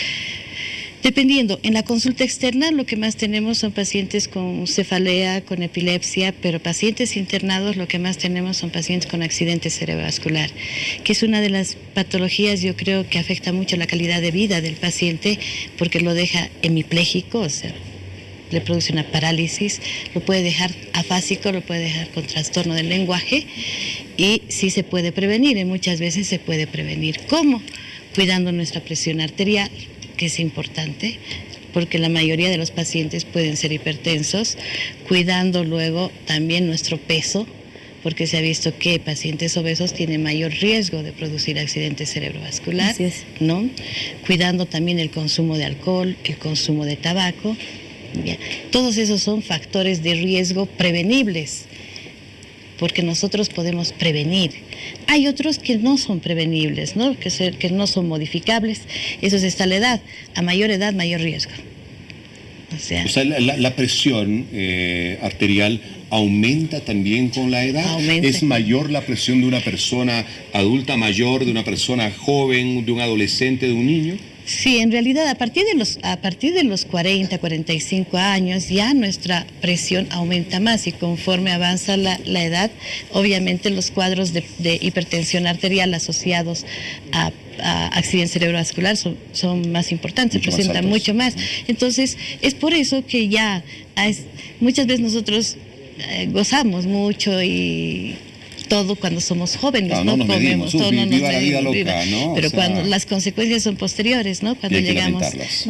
dependiendo, en la consulta externa lo que más tenemos son pacientes con cefalea, con epilepsia, pero pacientes internados lo que más tenemos son pacientes con accidente cerebrovascular, que es una de las patologías, yo creo, que afecta mucho la calidad de vida del paciente porque lo deja hemipléjico, o sea, le produce una parálisis, lo puede dejar afásico, lo puede dejar con trastorno del lenguaje y sí se puede prevenir, y muchas veces se puede prevenir. ¿Cómo? Cuidando nuestra presión arterial, que es importante, porque la mayoría de los pacientes pueden ser hipertensos, cuidando luego también nuestro peso, porque se ha visto que pacientes obesos tienen mayor riesgo de producir accidente cerebrovascular, ¿no? Cuidando también el consumo de alcohol, el consumo de tabaco. Bien. Todos esos son factores de riesgo prevenibles, porque nosotros podemos prevenir. Hay otros que no son prevenibles, ¿no? Que no son modificables. Eso está la edad. A mayor edad, mayor riesgo. O sea la presión arterial aumenta también con la edad. Aumenta. ¿Es mayor la presión de una persona adulta mayor, de una persona joven, de un adolescente, de un niño? Sí, en realidad a partir de los 40, 45 años ya nuestra presión aumenta más, y conforme avanza la edad, obviamente los cuadros de hipertensión arterial asociados a accidente cerebrovascular son más importantes, se presentan mucho más. Entonces, es por eso que ya muchas veces nosotros gozamos mucho y todo cuando somos jóvenes, no comemos, todo no nos la vida loca, ¿no? Pero cuando las consecuencias son posteriores, ¿no? Cuando llegamos,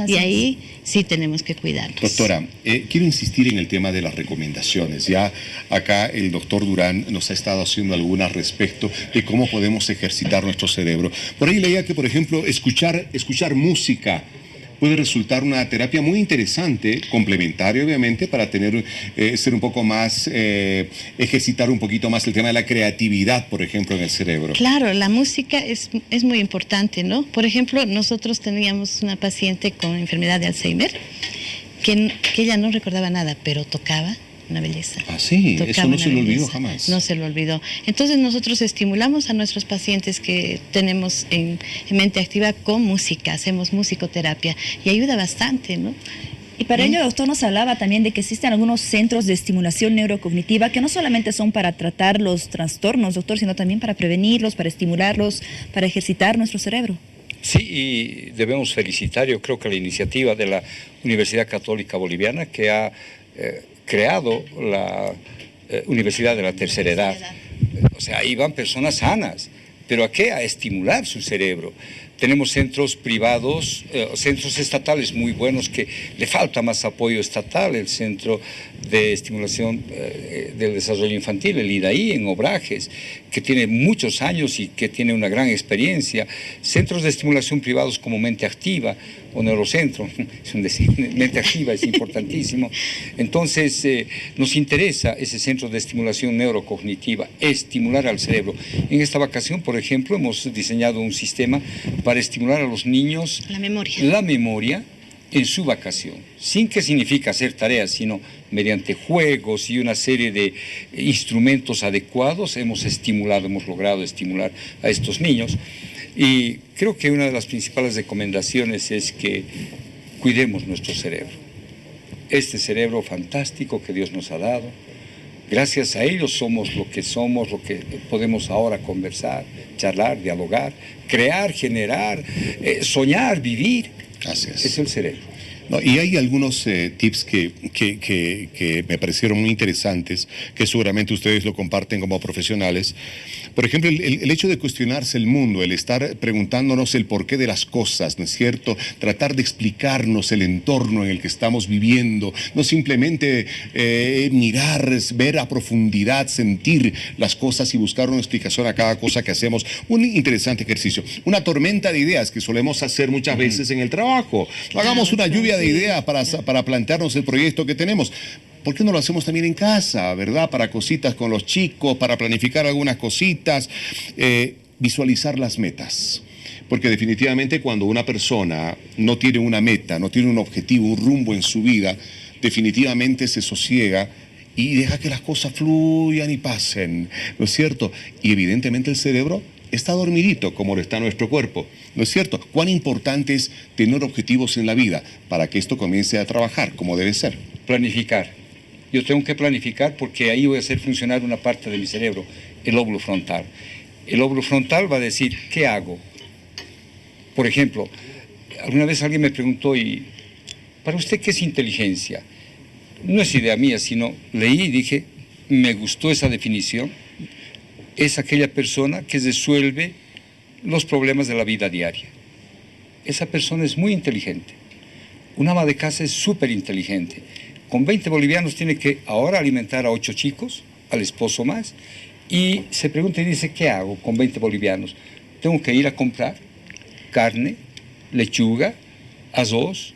y ahí sí tenemos que cuidarnos. Doctora, quiero insistir en el tema de las recomendaciones. Ya acá el doctor Durán nos ha estado haciendo algunas respecto de cómo podemos ejercitar nuestro cerebro. Por ahí leía que, por ejemplo, escuchar música puede resultar una terapia muy interesante, complementaria obviamente, para ser un poco más, ejercitar un poquito más el tema de la creatividad, por ejemplo, en el cerebro. Claro, la música es muy importante, ¿no? Por ejemplo, nosotros teníamos una paciente con enfermedad de Alzheimer, que ella no recordaba nada, pero tocaba. Una belleza. Ah, sí, eso no se lo olvidó jamás. No se lo olvidó. Entonces nosotros estimulamos a nuestros pacientes que tenemos en mente activa con música, hacemos musicoterapia y ayuda bastante, ¿no? Y para ello, doctor, nos hablaba también de que existen algunos centros de estimulación neurocognitiva que no solamente son para tratar los trastornos, doctor, sino también para prevenirlos, para estimularlos, para ejercitar nuestro cerebro. Sí, y debemos felicitar, yo creo que la iniciativa de la Universidad Católica Boliviana, que ha creado la Universidad de la Tercera Edad. O sea, ahí van personas sanas, pero ¿a qué? A estimular su cerebro. Tenemos centros privados, centros estatales muy buenos que le falta más apoyo estatal, el Centro de Estimulación del Desarrollo Infantil, el IDAI, en Obrajes, que tiene muchos años y que tiene una gran experiencia. Centros de estimulación privados como Mente Activa o Neurocentro, Mente Activa es importantísimo. Entonces, nos interesa ese centro de estimulación neurocognitiva, estimular al cerebro. En esta vacación, por ejemplo, hemos diseñado un sistema para estimular a los niños la memoria en su vacación, sin que significa hacer tareas, sino mediante juegos y una serie de instrumentos adecuados hemos logrado estimular a estos niños. Y creo que una de las principales recomendaciones es que cuidemos nuestro cerebro. este cerebro fantástico que Dios nos ha dado. Gracias a ellos somos, lo que podemos ahora conversar, charlar, dialogar, crear, generar, soñar, vivir. Gracias. Es el cerebro. No, y hay algunos tips que me parecieron muy interesantes, que seguramente ustedes lo comparten como profesionales. Por ejemplo, el hecho de cuestionarse el mundo, el estar preguntándonos el porqué de las cosas, ¿no es cierto? Tratar de explicarnos el entorno en el que estamos viviendo, no simplemente mirar, ver a profundidad, sentir las cosas y buscar una explicación a cada cosa que hacemos. Un interesante ejercicio. Una tormenta de ideas que solemos hacer muchas veces en el trabajo. Hagamos una lluvia de ideas para plantearnos el proyecto que tenemos. ¿Por qué no lo hacemos también en casa, verdad? Para cositas con los chicos, para planificar algunas cositas, visualizar las metas. Porque definitivamente cuando una persona no tiene una meta, no tiene un objetivo, un rumbo en su vida, definitivamente se sosiega y deja que las cosas fluyan y pasen, ¿no es cierto? Y evidentemente el cerebro está dormidito como lo está nuestro cuerpo, ¿no es cierto? ¿Cuán importante es tener objetivos en la vida para que esto comience a trabajar como debe ser? Planificar. Yo tengo que planificar porque ahí voy a hacer funcionar una parte de mi cerebro, el lóbulo frontal. El lóbulo frontal va a decir, ¿qué hago? Por ejemplo, alguna vez alguien me preguntó, ¿y para usted qué es inteligencia? No es idea mía, sino leí y dije, me gustó esa definición. Es aquella persona que resuelve los problemas de la vida diaria. Esa persona es muy inteligente. Una ama de casa es súper inteligente. Con 20 bolivianos tiene que ahora alimentar a 8 chicos, al esposo más, y se pregunta y dice, ¿qué hago con 20 bolivianos? Tengo que ir a comprar carne, lechuga, arroz,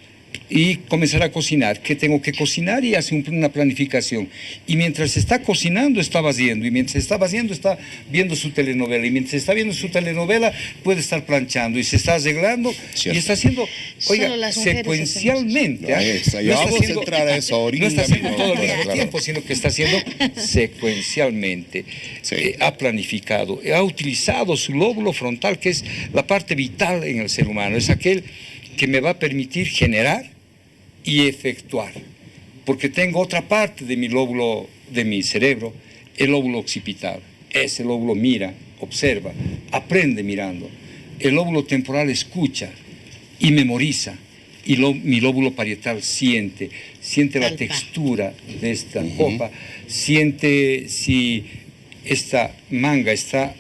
y comenzar a cocinar. ¿Qué tengo que cocinar? Y hace una planificación. Y mientras está cocinando, está vaciando. Y mientras está vaciando, está viendo su telenovela. Y mientras está viendo su telenovela, puede estar planchando. Y se está arreglando. Cierto. Y está haciendo, oiga, secuencialmente. Ya vamos a entrar a eso ahorita. No está haciendo mismo. todo al mismo Claro. tiempo, sino que está haciendo secuencialmente. Sí. Ha planificado, ha utilizado su lóbulo frontal, que es la parte vital en el ser humano. Es aquel que me va a permitir generar y efectuar, porque tengo otra parte de mi lóbulo, de mi cerebro, el lóbulo occipital. Ese lóbulo mira, observa, aprende mirando. El lóbulo temporal escucha y memoriza. Y mi lóbulo parietal siente la textura de esta copa, siente si esta manga está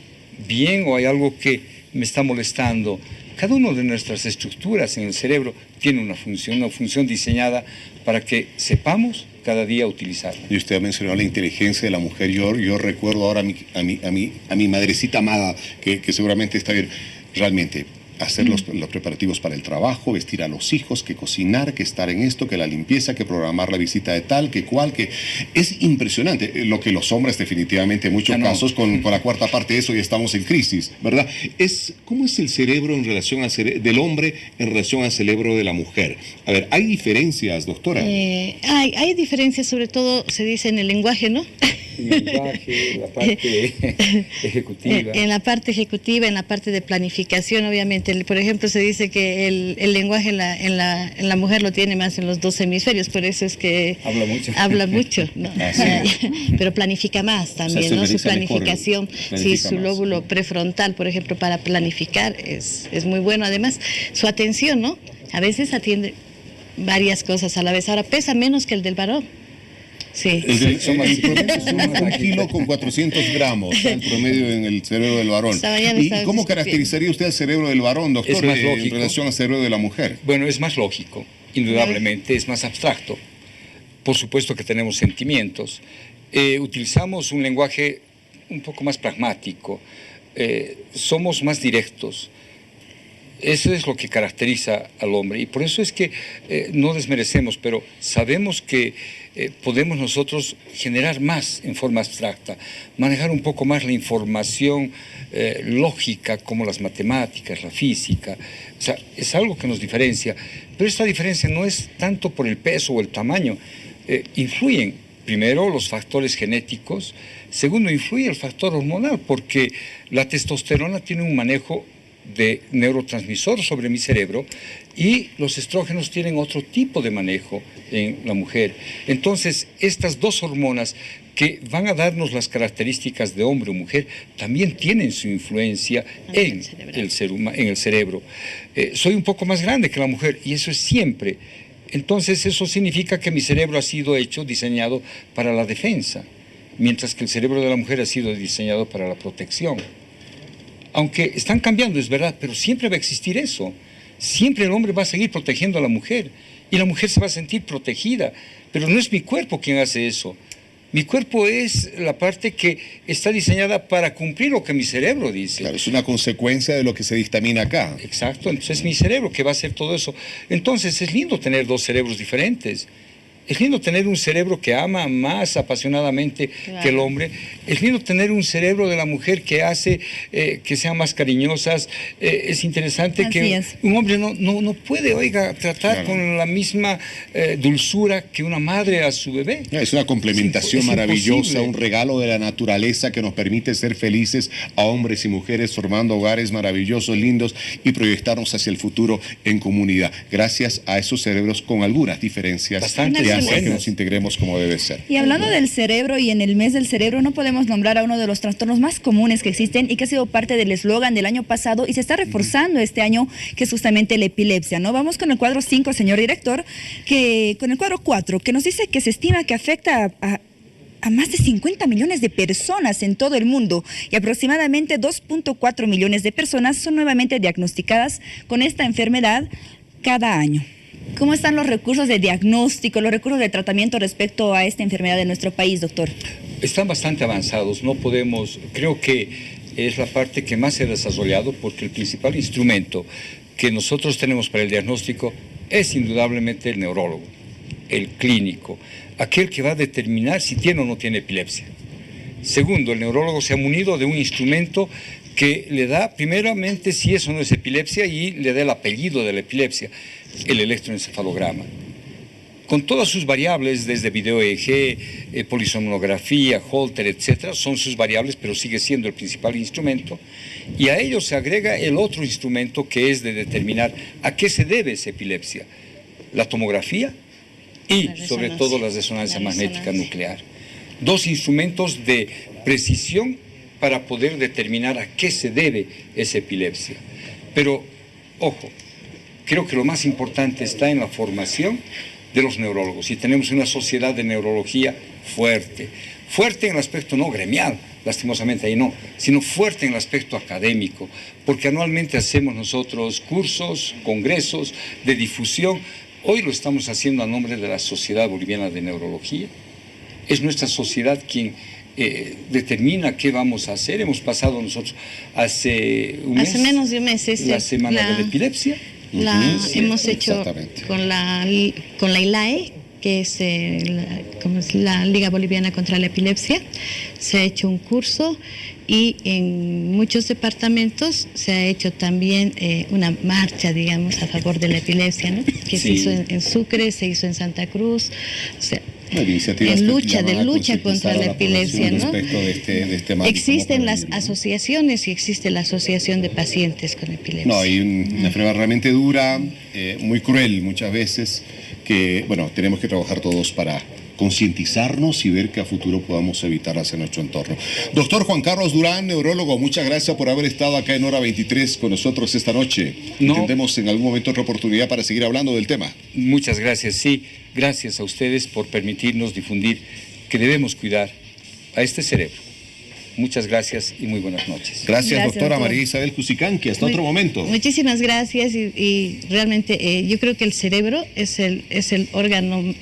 bien o hay algo que me está molestando. Cada una de nuestras estructuras en el cerebro tiene una función diseñada para que sepamos cada día utilizarla. Y usted mencionó la inteligencia de la mujer. Yo recuerdo ahora a mi madrecita amada, que seguramente está bien, realmente hacer los preparativos para el trabajo, vestir a los hijos, que cocinar, que estar en esto, que la limpieza, que programar la visita de tal, que cual, que es impresionante lo que los hombres definitivamente en muchos casos con la cuarta parte de eso ya estamos en crisis, ¿verdad? ¿Cómo es el cerebro en relación del hombre en relación al cerebro de la mujer? A ver, ¿hay diferencias, doctora? Hay diferencias, sobre todo se dice en el lenguaje, ¿no? En el lenguaje, la parte ejecutiva. En la parte ejecutiva, en la parte de planificación, obviamente. Por ejemplo, se dice que el lenguaje en la mujer lo tiene más en los 2 hemisferios, por eso es que habla mucho, ¿no? Pero planifica más también, ¿no? Su planificación, sí, su lóbulo prefrontal, por ejemplo, para planificar es muy bueno. Además, su atención, ¿no? A veces atiende varias cosas a la vez. Ahora pesa menos que el del varón. Sí. El promedio es un kilo con 400 gramos, el promedio en el cerebro del varón. ¿Y cómo caracterizaría usted el cerebro del varón, doctor, es más lógico, en relación al cerebro de la mujer? Bueno, es más lógico, indudablemente, es más abstracto. Por supuesto que tenemos sentimientos. Utilizamos un lenguaje un poco más pragmático, somos más directos. Eso es lo que caracteriza al hombre y por eso es que no desmerecemos, pero sabemos que podemos nosotros generar más en forma abstracta, manejar un poco más la información lógica como las matemáticas, la física. O sea, es algo que nos diferencia, pero esta diferencia no es tanto por el peso o el tamaño. Influyen primero los factores genéticos, segundo influye el factor hormonal, porque la testosterona tiene un manejo de neurotransmisor sobre mi cerebro, y los estrógenos tienen otro tipo de manejo en la mujer. Entonces, estas dos hormonas que van a darnos las características de hombre o mujer también tienen su influencia en el cerebro. Soy un poco más grande que la mujer, y eso es siempre. Entonces, eso significa que mi cerebro ha sido diseñado para la defensa, mientras que el cerebro de la mujer ha sido diseñado para la protección. Aunque están cambiando, es verdad, pero siempre va a existir eso. Siempre el hombre va a seguir protegiendo a la mujer, y la mujer se va a sentir protegida, pero no es mi cuerpo quien hace eso. Mi cuerpo es la parte que está diseñada para cumplir lo que mi cerebro dice. Claro, es una consecuencia de lo que se dictamina acá. Exacto, entonces es mi cerebro que va a hacer todo eso. Entonces es lindo tener dos cerebros diferentes. Es lindo tener un cerebro que ama más apasionadamente que el hombre. Es lindo tener un cerebro de la mujer que hace que sean más cariñosas. Es interesante que un hombre no puede, tratar con la misma dulzura que una madre a su bebé. Es una complementación maravillosa, imposible. un regalo de la naturaleza que nos permite ser felices a hombres y mujeres, formando hogares maravillosos, lindos, y proyectarnos hacia el futuro en comunidad. Gracias a esos cerebros con algunas diferencias. Bastante. Que nos integremos como debe ser. Y hablando del cerebro, y en el mes del cerebro, no podemos nombrar a uno de los trastornos más comunes que existen y que ha sido parte del eslogan del año pasado y se está reforzando este año, que es justamente la epilepsia, ¿no? Vamos con el cuadro 5, señor director, con el cuadro 4, que nos dice que se estima que afecta a más de 50 millones de personas en todo el mundo, y aproximadamente 2.4 millones de personas son nuevamente diagnosticadas con esta enfermedad cada año. ¿Cómo están los recursos de diagnóstico, los recursos de tratamiento respecto a esta enfermedad en nuestro país, doctor? Están bastante avanzados, creo que es la parte que más se ha desarrollado, porque el principal instrumento que nosotros tenemos para el diagnóstico es indudablemente el neurólogo, el clínico, aquel que va a determinar si tiene o no tiene epilepsia. Segundo, el neurólogo se ha munido de un instrumento que le da primeramente si eso no es epilepsia, y le da el apellido de la epilepsia, el electroencefalograma. Con todas sus variables, desde video EEG, polisomnografía, Holter, etcétera, son sus variables, pero sigue siendo el principal instrumento. Y a ello se agrega el otro instrumento, que es de determinar a qué se debe esa epilepsia: la tomografía y, sobre todo, la resonancia magnética nuclear. Dos instrumentos de precisión para poder determinar a qué se debe esa epilepsia. Pero, ojo, creo que lo más importante está en la formación de los neurólogos, y tenemos una sociedad de neurología fuerte en el aspecto no gremial, lastimosamente ahí no, sino fuerte en el aspecto académico, porque anualmente hacemos nosotros cursos, congresos de difusión. Hoy lo estamos haciendo a nombre de la Sociedad Boliviana de Neurología. Es nuestra sociedad quien determina qué vamos a hacer. Hemos pasado nosotros hace menos de un mes la semana de la epilepsia. Hemos hecho con la ILAE, que es la Liga Boliviana contra la Epilepsia. Se ha hecho un curso, y en muchos departamentos se ha hecho también una marcha, digamos, a favor de la epilepsia, ¿no? Que se hizo en Sucre, se hizo en Santa Cruz, o sea, en lucha contra la epilepsia, ¿no? Existen las asociaciones y existe la asociación de pacientes con epilepsia. No, hay una enfermedad realmente dura, muy cruel muchas veces, que, tenemos que trabajar todos para concientizarnos y ver que a futuro podamos evitarlas en nuestro entorno. Doctor Juan Carlos Durán, neurólogo, muchas gracias por haber estado acá en Hora 23 con nosotros esta noche. Intentemos en algún momento otra oportunidad para seguir hablando del tema. Muchas gracias, sí. Gracias a ustedes por permitirnos difundir que debemos cuidar a este cerebro. Muchas gracias y muy buenas noches. Gracias, doctora María Isabel Cusicanqui. Hasta otro momento. Muchísimas gracias, y realmente yo creo que el cerebro es el órgano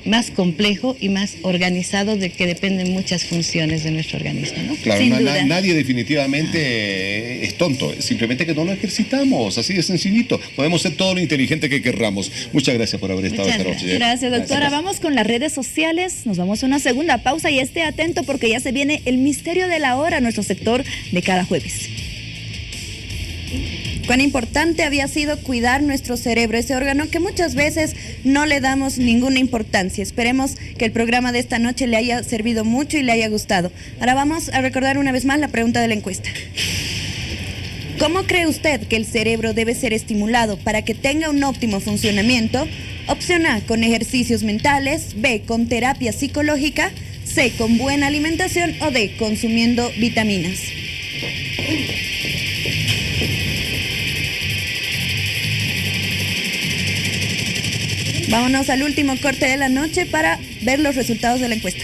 más complejo y más organizado, de que dependen muchas funciones de nuestro organismo, ¿no? Claro, nadie definitivamente es tonto, simplemente que no lo ejercitamos, así de sencillito. Podemos ser todo lo inteligente que querramos. Muchas gracias por haber estado esta noche. Gracias, doctora. Gracias. Vamos con las redes sociales, nos vamos a una segunda pausa, y esté atento porque ya se viene el misterio de la hora, nuestro sector de cada jueves. Cuán importante había sido cuidar nuestro cerebro, ese órgano que muchas veces no le damos ninguna importancia. Esperemos que el programa de esta noche le haya servido mucho y le haya gustado. Ahora vamos a recordar una vez más la pregunta de la encuesta. ¿Cómo cree usted que el cerebro debe ser estimulado para que tenga un óptimo funcionamiento? Opción A, con ejercicios mentales. B, con terapia psicológica. C, con buena alimentación. O D, consumiendo vitaminas. Vámonos al último corte de la noche para ver los resultados de la encuesta.